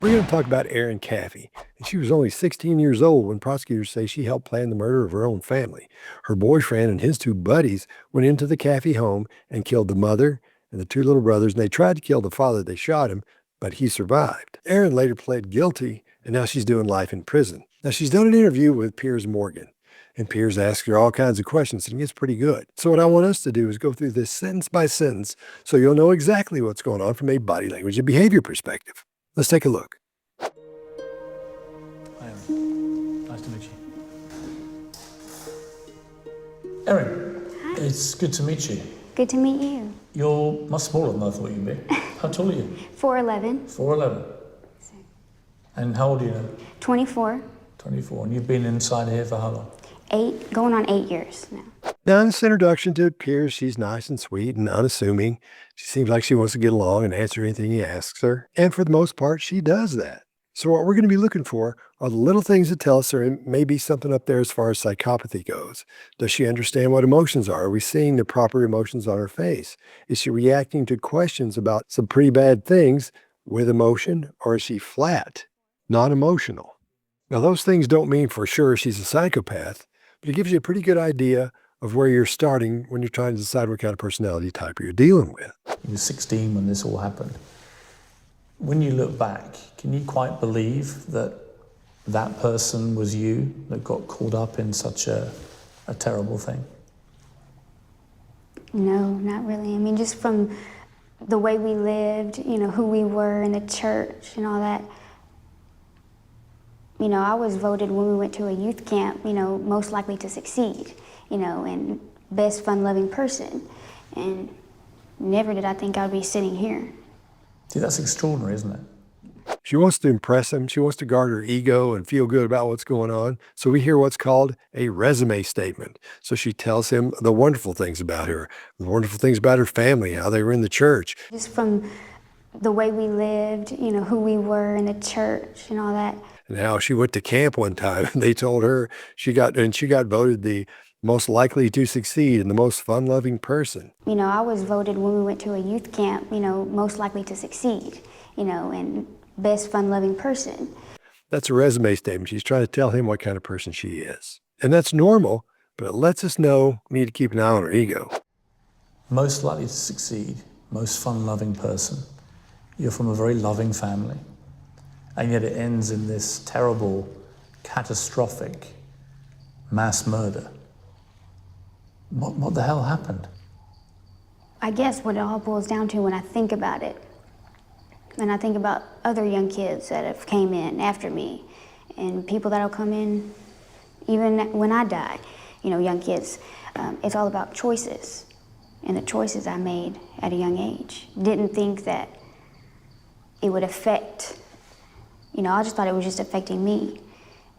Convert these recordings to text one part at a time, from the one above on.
We're going to talk about Erin Caffey, and she was only 16 years old when prosecutors say she helped plan the murder of her own family. Her boyfriend and his two buddies went into the Caffey home and killed the mother and the two little brothers, and they tried to kill the father. They shot him, but he survived. Erin later pled guilty, and now she's doing life in prison. Now, she's done an interview with Piers Morgan, and Piers asks her all kinds of questions, and it's pretty good. So what I want us to do is go through this sentence by sentence so you'll know exactly what's going on from a body language and behavior perspective. Let's take a look. Hi, Erin. Nice to meet you. Erin, Hi. it's good to meet you. Good to meet you. You're much smaller than I thought you'd be. How tall are you? 4'11", 4'11". And how old are you now? 24, 24. And you've been inside here for how long? going on 8 years now. Now, in this introduction to Piers, she's nice and sweet and unassuming. She seems like she wants to get along and answer anything he asks her. And for the most part, she does that. So what we're going to be looking for are the little things that tell us there may be something up there as far as psychopathy goes. Does she understand what emotions are? Are we seeing the proper emotions on her face? Is she reacting to questions about some pretty bad things with emotion, or is she flat, non-emotional? Now, those things don't mean for sure she's a psychopath, but it gives you a pretty good idea of where you're starting when you're trying to decide what kind of personality type you're dealing with. You were 16 when this all happened. When you look back, can you quite believe that that person was you that got caught up in such a terrible thing? No, not really. I mean, just from the way we lived, who we were in the church and all that. I was voted when we went to a youth camp, most likely to succeed, and best fun-loving person. And never did I think I'd be sitting here. See, that's extraordinary, isn't it? She wants to impress him. She wants to guard her ego and feel good about what's going on. So we hear what's called a resume statement. So she tells him the wonderful things about her, the wonderful things about her family, how they were in the church. Just from the way we lived, who we were in the church and all that. And how she went to camp one time and they told her she got voted the most likely to succeed and the most fun-loving person. I was voted when we went to a youth camp, most likely to succeed, and best fun-loving person. That's a resume statement. She's trying to tell him what kind of person she is. And that's normal, but it lets us know we need to keep an eye on her ego. Most likely to succeed, most fun-loving person. You're from a very loving family. And yet it ends in this terrible, catastrophic mass murder. What the hell happened? I guess what it all boils down to when I think about it, and I think about other young kids that have came in after me, and people that'll come in even when I die, young kids, it's all about choices, and the choices I made at a young age. Didn't think that it would affect, I just thought it was just affecting me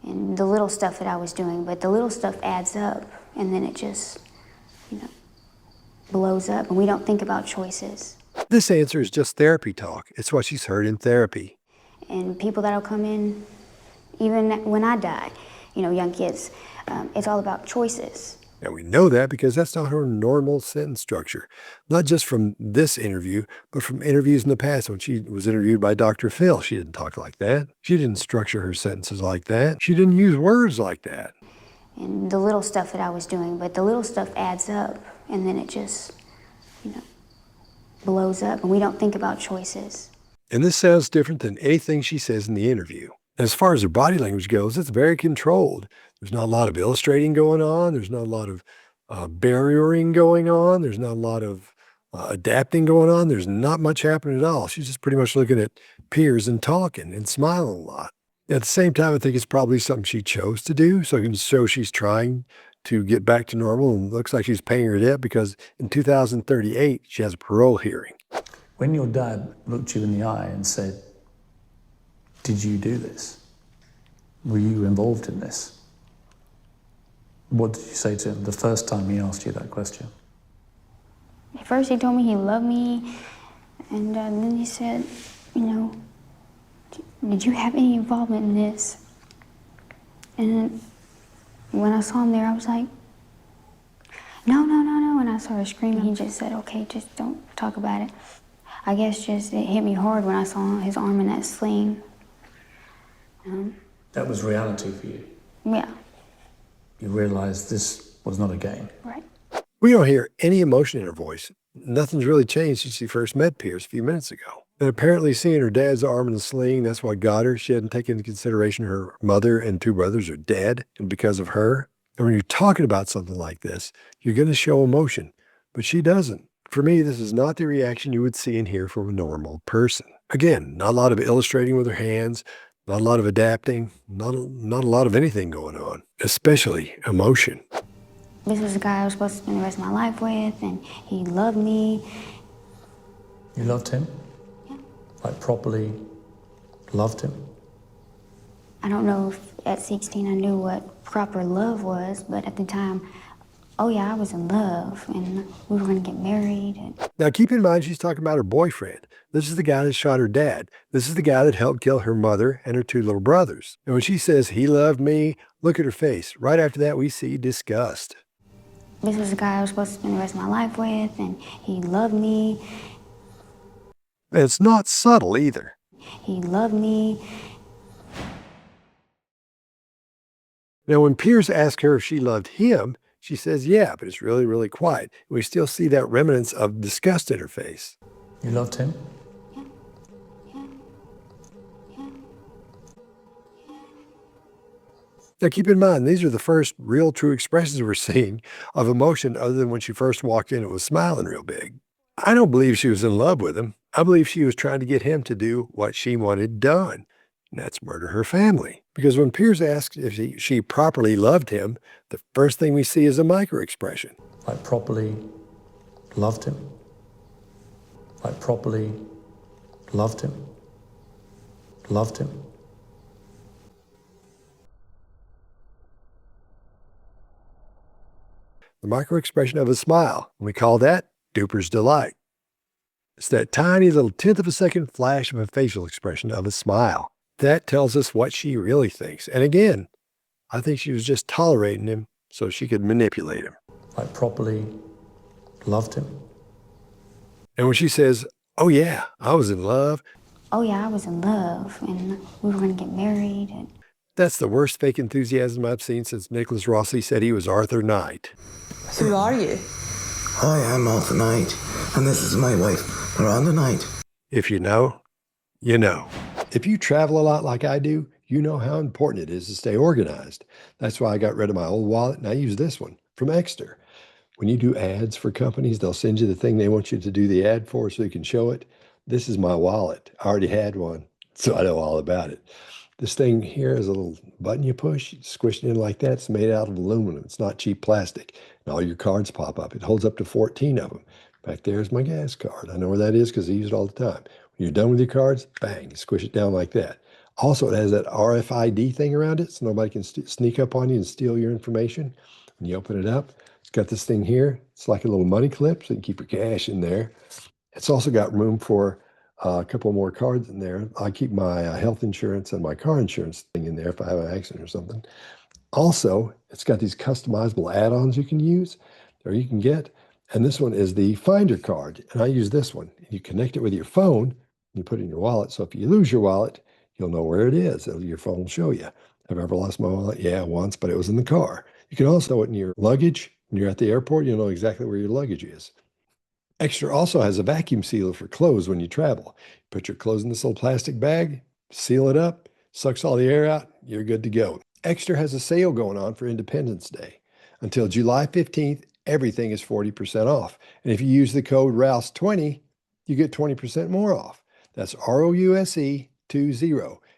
and the little stuff that I was doing, but the little stuff adds up, and then it just, blows up, and we don't think about choices. This answer is just therapy talk. It's what she's heard in therapy. And people that'll come in, even when I die, young kids, it's all about choices. And we know that because that's not her normal sentence structure. Not just from this interview, but from interviews in the past. When she was interviewed by Dr. Phil, she didn't talk like that. She didn't structure her sentences like that. She didn't use words like that. And the little stuff that I was doing, but the little stuff adds up, and then it just, blows up, and we don't think about choices. And this sounds different than anything she says in the interview. As far as her body language goes, it's very controlled. There's not a lot of illustrating going on. There's not a lot of barriering going on. There's not a lot of adapting going on. There's not much happening at all. She's just pretty much looking at Piers and talking and smiling a lot. At the same time, I think it's probably something she chose to do, so it can show she's trying to get back to normal, and looks like she's paying her debt because in 2038, she has a parole hearing. When your dad looked you in the eye and said, "Did you do this? Were you involved in this?" What did you say to him the first time he asked you that question? At first he told me he loved me, and then he said, did you have any involvement in this? And when I saw him there, I was like, no. And I started screaming. He just said, okay, just don't talk about it. I guess just it hit me hard when I saw his arm in that sling. That was reality for you. Yeah, You realized this was not a game. right. We don't hear any emotion in her voice. Nothing's really changed since she first met Piers a few minutes ago. And apparently seeing her dad's arm in a sling, that's what got her. She hadn't taken into consideration her mother and two brothers are dead, and because of her. And when you're talking about something like this, you're going to show emotion, but she doesn't. For me, this is not the reaction you would see and hear from a normal person. Again, not a lot of illustrating with her hands, not a lot of adapting, not a lot of anything going on, especially emotion. This was the guy I was supposed to spend the rest of my life with, and he loved me. You loved him? Yeah. Like properly loved him? I don't know if at 16 I knew what proper love was, but at the time, oh yeah, I was in love, and we were going to get married. Now, keep in mind, she's talking about her boyfriend. This is the guy that shot her dad. This is the guy that helped kill her mother and her two little brothers. And when she says, he loved me, look at her face. Right after that, we see disgust. This was the guy I was supposed to spend the rest of my life with, and he loved me. And it's not subtle either. He loved me. Now, when Piers asked her if she loved him, she says, yeah, but it's really, really quiet. We still see that remnants of disgust in her face. You loved him? Now, keep in mind, these are the first real true expressions we're seeing of emotion other than when she first walked in and was smiling real big. I don't believe she was in love with him. I believe she was trying to get him to do what she wanted done, and that's murder her family. Because when Piers asks if she properly loved him, the first thing we see is a micro-expression. Like properly loved him? Like properly loved him? Loved him? The micro-expression of a smile, and we call that duper's delight. It's that tiny little tenth of a second flash of a facial expression of a smile. That tells us what she really thinks. And again, I think she was just tolerating him so she could manipulate him. Like properly loved him? And when she says, oh yeah, I was in love, Oh yeah, I was in love, and we were going to get married. And that's the worst fake enthusiasm I've seen since Nicholas Rossi said he was Arthur Knight. Who are you? I am Arthur Knight, and this is my wife, Miranda Knight. If you know, you know. If you travel a lot like I do, you know how important it is to stay organized. That's why I got rid of my old wallet and I use this one from Exeter. When you do ads for companies, they'll send you the thing they want you to do the ad for so you can show it. This is my wallet. I already had one, so I know all about it. This thing here is a little button you push, squish it in like that. It's made out of aluminum. It's not cheap plastic. And all your cards pop up. It holds up to 14 of them. Back there's my gas card. I know where that is because I use it all the time. When you're done with your cards, bang, you squish it down like that. Also, it has that RFID thing around it so nobody can sneak up on you and steal your information. When you open it up, it's got this thing here. It's like a little money clip so you can keep your cash in there. It's also got room for a couple more cards in there. I keep my health insurance and my car insurance thing in there if I have an accident or something. Also, it's got these customizable add-ons you can use or you can get. And this one is the Finder card. And I use this one. You connect it with your phone, and you put it in your wallet. So if you lose your wallet, you'll know where it is. Your phone will show you. Have I ever lost my wallet? Yeah, once, but it was in the car. You can also put it in your luggage. When you're at the airport, you'll know exactly where your luggage is. Extra also has a vacuum sealer for clothes when you travel. Put your clothes in this little plastic bag, seal it up, sucks all the air out, you're good to go. Extra has a sale going on for Independence Day. Until July 15th, everything is 40% off. And if you use the code Rouse20, you get 20% more off. That's ROUSE20.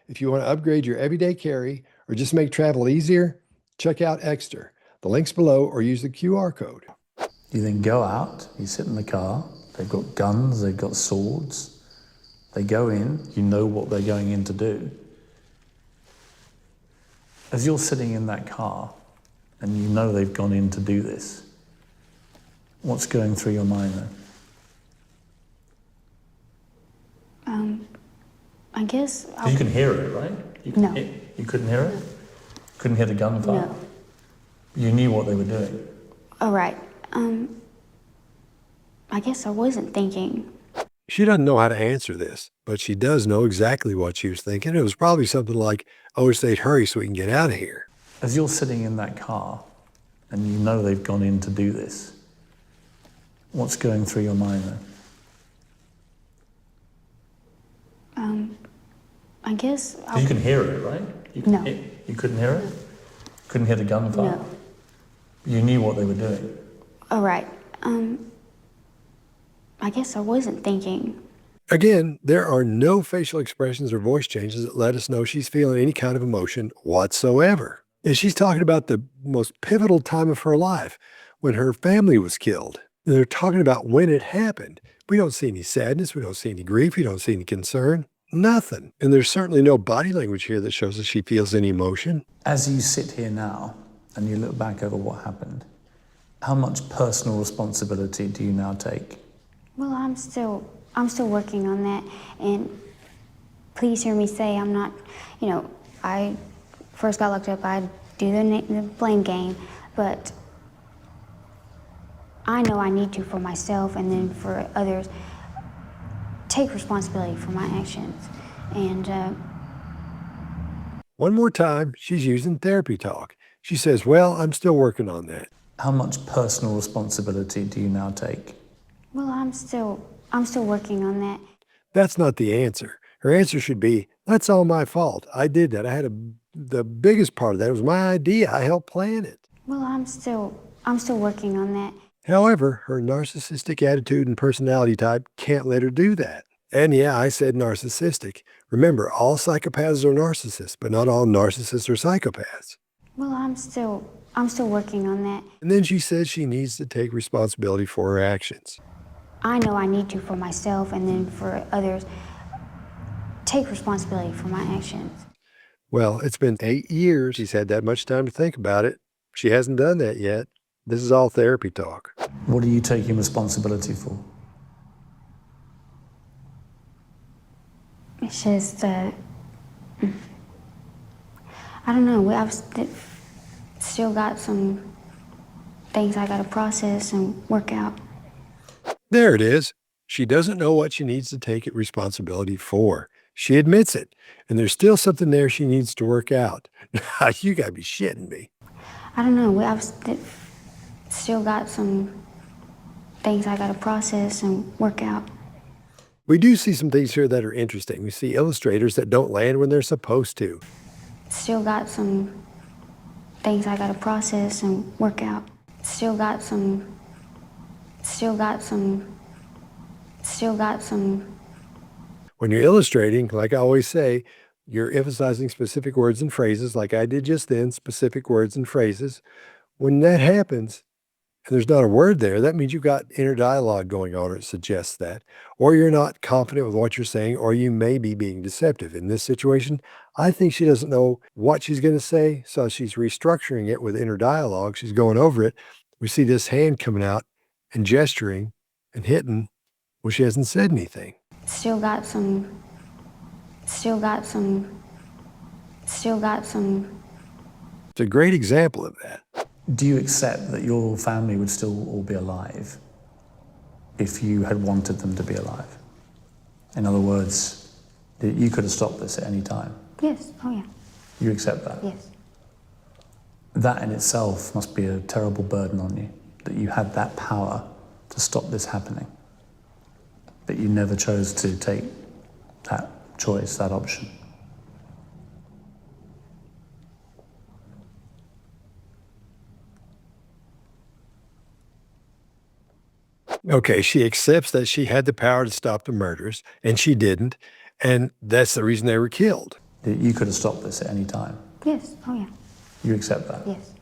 If you want to upgrade your everyday carry or just make travel easier, check out Extra. The link's below or use the QR code. You then go out, you sit in the car, they've got guns, they've got swords. They go in, you know what they're going in to do. As you're sitting in that car and you know they've gone in to do this, what's going through your mind then? I guess... You can hear it, right? No. You couldn't hear it? Couldn't hear the gunfire? No. You knew what they were doing? All right. I guess I wasn't thinking. She doesn't know how to answer this, but she does know exactly what she was thinking. It was probably something like, I wish they'd hurry so we can get out of here. As you're sitting in that car and you know they've gone in to do this, what's going through your mind then? I guess 'Cause you can hear it, right? No. You couldn't hear it? Couldn't hear the gunfire? No. You knew what they were doing. All right. I guess I wasn't thinking. Again, there are no facial expressions or voice changes that let us know she's feeling any kind of emotion whatsoever. And she's talking about the most pivotal time of her life when her family was killed. And they're talking about when it happened. We don't see any sadness. We don't see any grief. We don't see any concern. Nothing. And there's certainly no body language here that shows that she feels any emotion. As you sit here now and you look back over what happened, how much personal responsibility do you now take? Well, I'm still working on that, and please hear me say I'm not, I first got looked up, I do the blame game, but I know I need to for myself and then for others, take responsibility for my actions. And One more time, she's using therapy talk. She says, well, I'm still working on that. How much personal responsibility do you now take? well, I'm still working on that. That's not the answer. Her answer should be, that's all my fault. I did that. I had the biggest part of that. It was my idea. I helped plan it. Well, I'm still working on that. However, her narcissistic attitude and personality type can't let her do that. And yeah, I said narcissistic. Remember, all psychopaths are narcissists, but not all narcissists are psychopaths. Well, I'm still working on that. And then she says she needs to take responsibility for her actions. I know I need to for myself and then for others, take responsibility for my actions. Well, it's been 8 years. She's had that much time to think about it. She hasn't done that yet. This is all therapy talk. What are you taking responsibility for? It's just, I don't know. I've still got some things I got to process and work out. There it is. She doesn't know what she needs to take responsibility for. She admits it. And there's still something there she needs to work out. You got to be shitting me. I don't know. I've still got some things I got to process and work out. We do see some things here that are interesting. We see illustrators that don't land when they're supposed to. Still got some things I got to process and work out. Still got some. When you're illustrating, like I always say, you're emphasizing specific words and phrases, like I did just then, specific words and phrases. When that happens, and there's not a word there, that means you've got inner dialogue going on, or it suggests that. Or you're not confident with what you're saying, or you may be being deceptive. In this situation, I think she doesn't know what she's going to say, so she's restructuring it with inner dialogue. She's going over it. We see this hand coming out and gesturing and hitting. Well, she hasn't said anything. Still got some. It's a great example of that. Do you accept that your family would still all be alive if you had wanted them to be alive? In other words, you could have stopped this at any time. Yes. Oh, yeah. You accept that? Yes. That in itself must be a terrible burden on you, that you had that power to stop this happening, but you never chose to take that choice, that option. Okay, she accepts that she had the power to stop the murders, and she didn't, and that's the reason they were killed. You could have stopped this at any time. Yes. Oh, yeah. You accept that? Yes.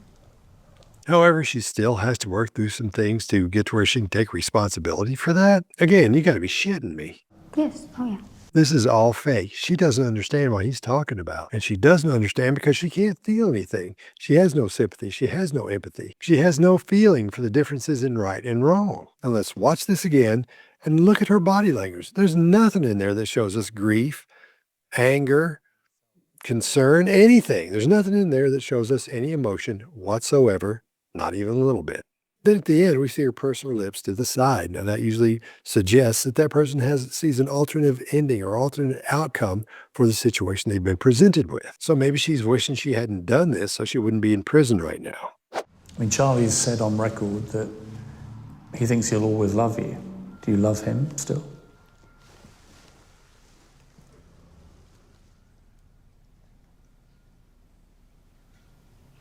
However, she still has to work through some things to get to where she can take responsibility for that. Again, you got to be shitting me. Yes. Oh, yeah. This is all fake. She doesn't understand what he's talking about. And she doesn't understand because she can't feel anything. She has no sympathy. She has no empathy. She has no feeling for the differences in right and wrong. And let's watch this again and look at her body language. There's nothing in there that shows us grief, anger, concern, anything. There's nothing in there that shows us any emotion whatsoever, not even a little bit. Then at the end, we see her purse her lips to the side. Now, that usually suggests that that person sees an alternative ending or alternate outcome for the situation they've been presented with. So maybe she's wishing she hadn't done this so she wouldn't be in prison right now. I mean, Charlie's said on record that he thinks he'll always love you. Do you love him still?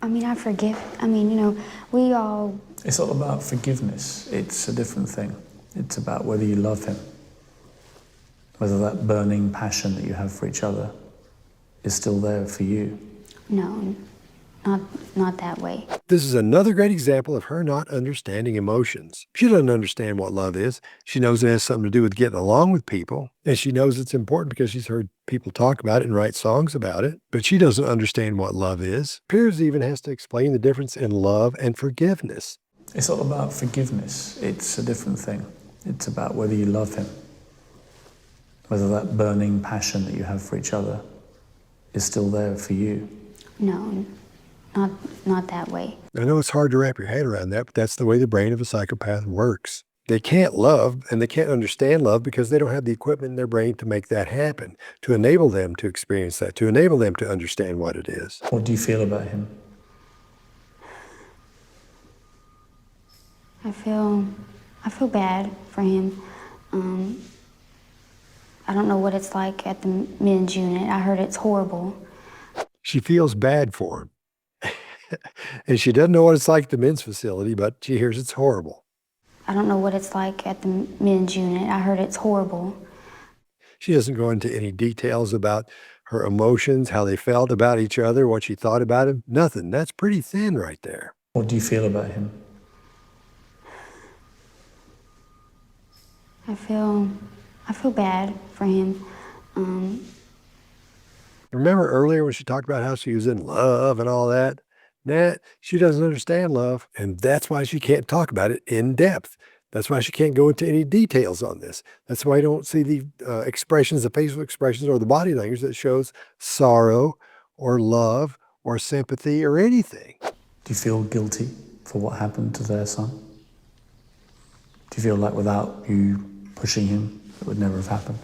I mean, I forgive. I mean, we all. It's not about forgiveness. It's a different thing. It's about whether you love him. Whether that burning passion that you have for each other is still there for you. No, not that way. This is another great example of her not understanding emotions. She doesn't understand what love is. She knows it has something to do with getting along with people, and she knows it's important because she's heard people talk about it and write songs about it, but she doesn't understand what love is. Piers even has to explain the difference in love and forgiveness. It's not about forgiveness. It's a different thing. It's about whether you love him. Whether that burning passion that you have for each other is still there for you. No, not that way. I know it's hard to wrap your head around that, but that's the way the brain of a psychopath works. They can't love and they can't understand love because they don't have the equipment in their brain to make that happen, to enable them to experience that, to enable them to understand what it is. What do you feel about him? I feel bad for him. I don't know what it's like at the men's unit. I heard it's horrible. She feels bad for him. And she doesn't know what it's like at the men's facility, but she hears it's horrible. I don't know what it's like at the men's unit. I heard it's horrible. She doesn't go into any details about her emotions, how they felt about each other, what she thought about him. Nothing. That's pretty thin right there. What do you feel about him? I feel bad for him. Remember earlier when she talked about how she was in love and all that? Nah, she doesn't understand love, and that's why she can't talk about it in depth. That's why she can't go into any details on this. That's why you don't see the expressions, the facial expressions or the body language that shows sorrow or love or sympathy or anything. Do you feel guilty for what happened to their son? Do you feel like without you pushing him, it would never have happened?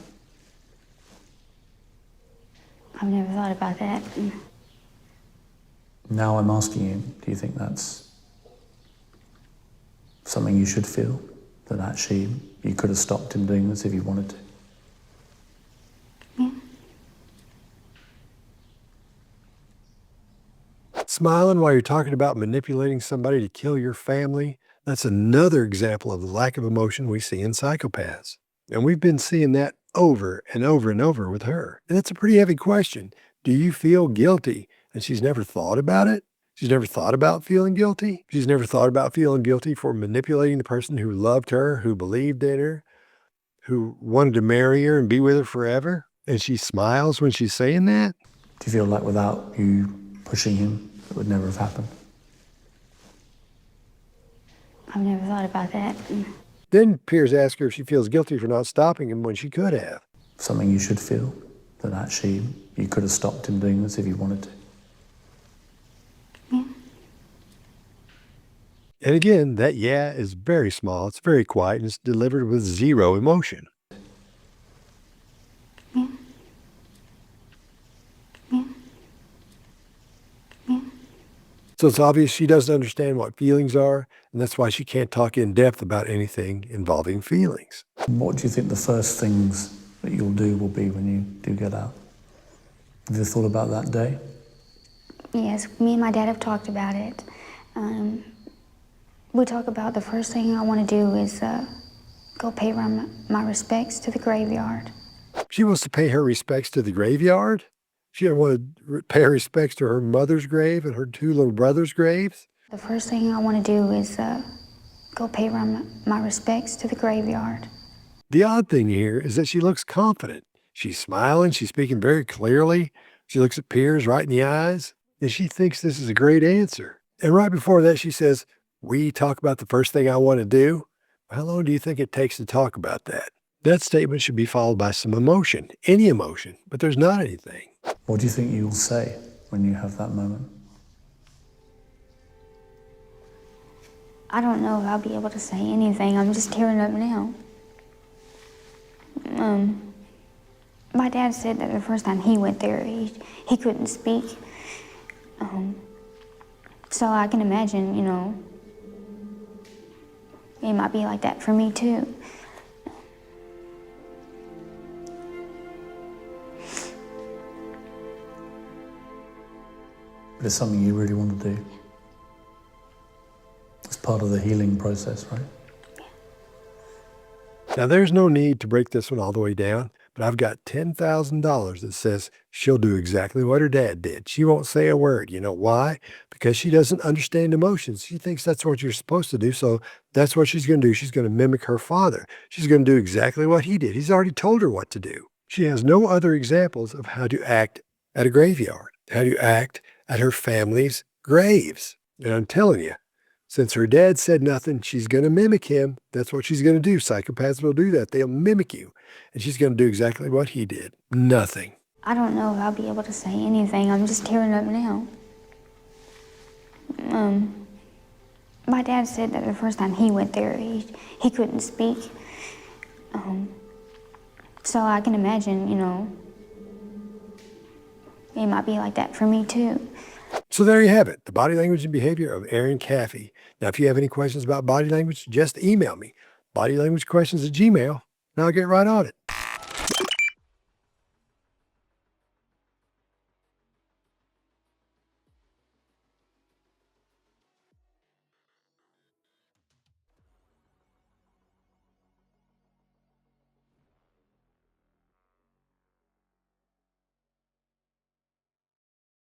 I've never thought about that. Now I'm asking you, do you think that's something you should feel? That actually you could have stopped him doing this if you wanted to? Yeah. Smiling while you're talking about manipulating somebody to kill your family, that's another example of the lack of emotion we see in psychopaths. And we've been seeing that over and over and over with her. And it's a pretty heavy question. Do you feel guilty? And she's never thought about it. She's never thought about feeling guilty. She's never thought about feeling guilty for manipulating the person who loved her, who believed in her, who wanted to marry her and be with her forever. And she smiles when she's saying that. Do you feel like without you pushing him, it would never have happened? I've never thought about that. Then Piers asks her if she feels guilty for not stopping him when she could have. Something you should feel, that actually you could have stopped him doing this if you wanted to? Yeah. And again, that yeah is very small, it's very quiet, and it's delivered with zero emotion. Yeah. Yeah. Yeah. So it's obvious she doesn't understand what feelings are, and that's why she can't talk in depth about anything involving feelings. What do you think the first things that you'll do will be when you do get out? Have you thought about that day? Yes, me and my dad have talked about it. We talk about the first thing I want to do is go pay my respects to the graveyard. She wants to pay her respects to the graveyard? She doesn't want to pay her respects to her mother's grave and her two little brothers' graves? The first thing I want to do is go pay my respects to the graveyard. The odd thing here is that she looks confident. She's smiling, she's speaking very clearly. She looks at Piers right in the eyes, and she thinks this is a great answer. And right before that, she says, "We talk about the first thing I want to do." How long do you think it takes to talk about that? That statement should be followed by some emotion, any emotion, but there's not anything. What do you think you'll say when you have that moment? I don't know if I'll be able to say anything. I'm just tearing up now. My dad said that the first time he went there, he couldn't speak. So I can imagine, you know, it might be like that for me too. But it's something you really want to do. It's part of the healing process, right? Now, there's no need to break this one all the way down, but I've got $10,000 that says she'll do exactly what her dad did. She won't say a word. You know why? Because she doesn't understand emotions. She thinks that's what you're supposed to do. So that's what she's going to do. She's going to mimic her father. She's going to do exactly what he did. He's already told her what to do. She has no other examples of how to act at a graveyard, how to act at her family's graves. And I'm telling you, since her dad said nothing, she's going to mimic him. That's what she's going to do. Psychopaths will do that. They'll mimic you. And she's going to do exactly what he did. Nothing. I don't know if I'll be able to say anything. I'm just tearing up now. My dad said that the first time he went there, he couldn't speak. So I can imagine, you know, it might be like that for me too. So there you have it, the body language and behavior of Erin Caffey. Now, if you have any questions about body language, just email me, bodylanguagequestions@gmail.com, and I'll get right on it.